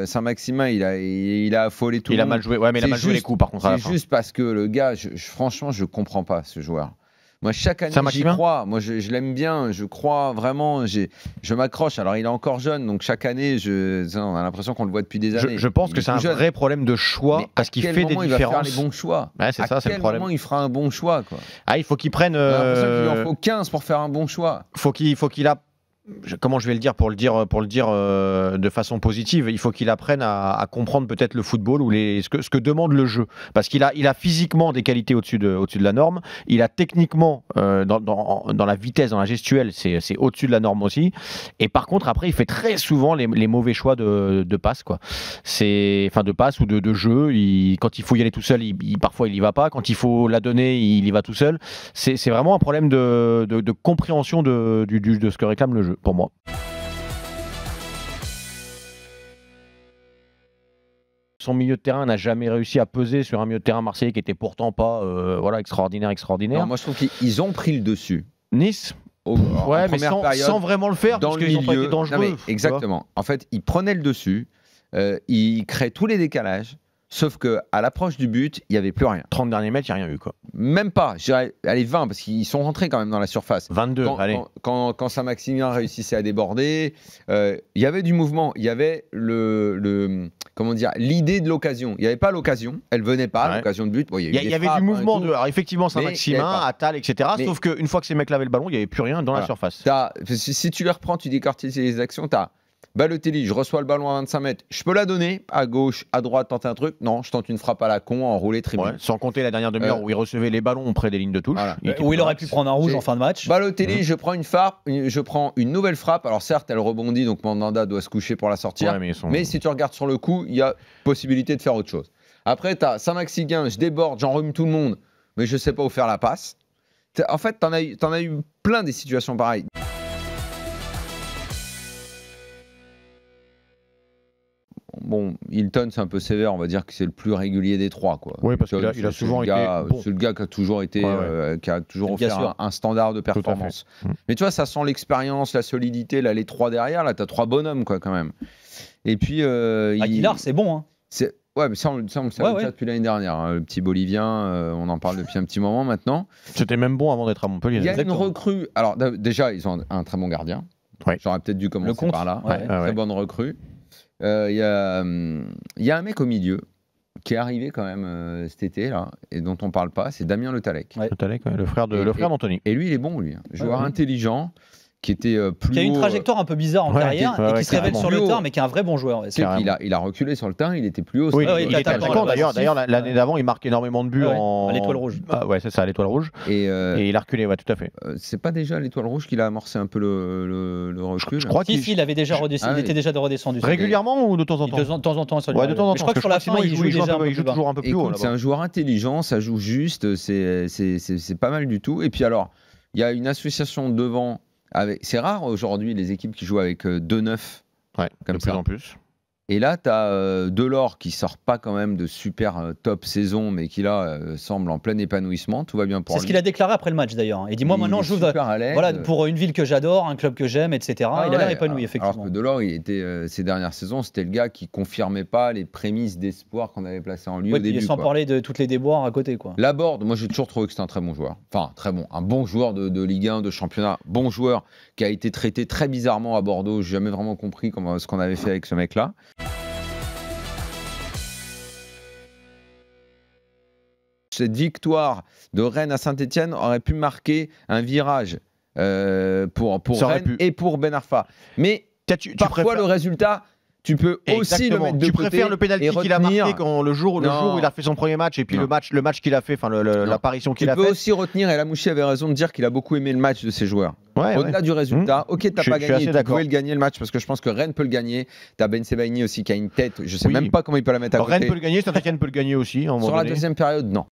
Saint-Maximin, il a affolé tout le monde. Il a mal joué, ouais, mais il a mal joué les coups par contre. C'est juste parce que le gars, franchement, je comprends pas ce joueur. Moi, chaque année, j'y crois. Moi, je l'aime bien. Je crois vraiment. Je m'accroche. Alors, il est encore jeune. Donc, chaque année, on a l'impression qu'on le voit depuis des années. Je pense que c'est un vrai problème de choix. Mais parce qu'il fait des différences. Il va faire les bons choix. Ouais, c'est ça, c'est le problème. À quel moment il fera un bon choix, quoi. Ah, il faut qu'il prenne. J'ai l'impression qu'il en faut 15 pour faire un bon choix. Faut qu'il a. Comment je vais le dire pour le dire de façon positive, il faut qu'il apprenne à comprendre peut-être le football ou ce que demande le jeu, parce qu'il a physiquement des qualités au-dessus de la norme, il a techniquement dans la vitesse, dans la gestuelle, c'est au-dessus de la norme aussi, et par contre après il fait très souvent les mauvais choix de passe, quoi. De passe ou de jeu. Quand il faut y aller tout seul, parfois il y va pas, quand il faut la donner il y va tout seul. C'est vraiment un problème de compréhension de ce que réclame le jeu, pour moi. Son milieu de terrain n'a jamais réussi à peser sur un milieu de terrain marseillais qui était pourtant pas extraordinaire. Non, moi je trouve qu'ils ont pris le dessus. Nice mais sans vraiment le faire, parce qu'ils n'ont pas été dangereux. Non, mais exactement. En fait, ils prenaient le dessus, ils créaient tous les décalages. Sauf qu'à l'approche du but, il n'y avait plus rien. 30 derniers mètres, il n'y a rien eu, quoi. Même pas. Je dirais, allez, 20, parce qu'ils sont rentrés quand même dans la surface. 22, allez. Quand Saint-Maximin réussissait à déborder, il y avait du mouvement. Il y avait l'idée de l'occasion. Il n'y avait pas l'occasion. Elle venait pas, l'occasion de but. Bon, il y avait du mouvement. Alors, effectivement, Saint-Maximin, Attal, etc. Sauf qu'une fois que ces mecs-là avaient le ballon, il n'y avait plus rien dans la surface. Si tu les reprends, tu décortiques les actions, tu as Balotelli, je reçois le ballon à 25 mètres, je peux la donner à gauche, à droite, tenter un truc. Non, je tente une frappe à la con, enroulé, tribune. Ouais, sans compter la dernière demi-heure où il recevait les ballons près des lignes de touche. Voilà. Où il aurait pu prendre un rouge en fin de match. Balotelli, je prends une frappe, je prends une nouvelle frappe. Alors certes, elle rebondit, donc Mandanda doit se coucher pour la sortir. Ouais, mais si tu regardes sur le coup, il y a possibilité de faire autre chose. Après, tu as Saint-Maximin, je déborde, j'enrhume tout le monde, mais je ne sais pas où faire la passe. En fait, t'en as eu plein des situations pareilles. Bon, Hilton, c'est un peu sévère, on va dire que c'est le plus régulier des trois, quoi. Oui, parce qu'il a souvent été bon. C'est le gars qui a toujours été, qui a toujours offert un standard de performance. Mais tu vois, ça sent l'expérience, la solidité. Là, les trois derrière, là, t'as trois bonhommes, quoi, quand même. Et puis, Aguilar, c'est bon, hein. Ouais, mais ça, on le savait depuis l'année dernière. Hein. Le petit Bolivien, on en parle depuis un petit moment maintenant. C'était même bon avant d'être à Montpellier. Il y a une recrue. Alors, déjà, ils ont un très bon gardien. J'aurais peut-être dû commencer par là. Très bonne recrue. Il y a un mec au milieu qui est arrivé quand même cet été là et dont on parle pas, c'est Damien Le Tallec. Le Tallec, le frère d'Anthony. Et lui, il est bon, lui. Joueur intelligent, qui était plus qui a une trajectoire un peu bizarre en carrière et qui se révèle sur le terrain, mais qui est un vrai bon joueur. Il a reculé sur le terrain, il était plus haut. Oui, il était attaquant d'ailleurs. D'ailleurs, l'année d'avant, il marque énormément de buts à l'Étoile Rouge. Ouais, c'est ça, à l'Étoile Rouge. Et il a reculé, ouais, tout à fait. C'est pas déjà l'Étoile Rouge qu'il a amorcé un peu le recul? Je crois qu'il avait déjà redescendu. Il était déjà redescendu. Régulièrement ou de temps en temps? De temps en temps. Ouais, de temps en temps. Je crois que sur la fin, il joue toujours un peu plus haut. C'est un joueur intelligent, ça joue juste, c'est pas mal du tout. Et puis alors, il y a une association devant. C'est rare aujourd'hui les équipes qui jouent avec 2-9 comme ça. En plus. Et là, tu as Delors qui sort pas quand même de super top saison, mais qui là semble en plein épanouissement. Tout va bien pour lui. C'est ce qu'il a déclaré après le match d'ailleurs. Il dit moi maintenant je joue pour une ville que j'adore, un club que j'aime, etc. Il a l'air épanoui effectivement. Alors que Delors, il était ces dernières saisons, c'était le gars qui confirmait pas les prémices d'espoir qu'on avait placées en lui au début. Sans parler de toutes les déboires à côté, quoi. Laborde, moi j'ai toujours trouvé que c'était un très bon joueur. Enfin très bon, un bon joueur de Ligue 1, de championnat, bon joueur qui a été traité très bizarrement à Bordeaux. J'ai jamais vraiment compris ce qu'on avait fait avec ce mec-là. Cette victoire de Rennes à Saint-Etienne aurait pu marquer un virage pour Rennes et pour Ben Arfa. Mais parfois, le résultat, tu peux aussi le mettre de côté. Tu préfères le pénalty qu'il a marqué le jour où il a fait son premier match et puis le match qu'il a fait, l'apparition qu'il a fait. Tu peux aussi retenir, et Lamouchi avait raison de dire qu'il a beaucoup aimé le match de ses joueurs. Au-delà du résultat, t'as pas gagné, tu pouvais le gagner le match parce que je pense que Rennes peut le gagner. T'as Ben Sebaini aussi qui a une tête, je sais même pas comment il peut la mettre à côté. Rennes peut le gagner, Saint-Etienne peut le gagner aussi. Sur la deuxième période, non.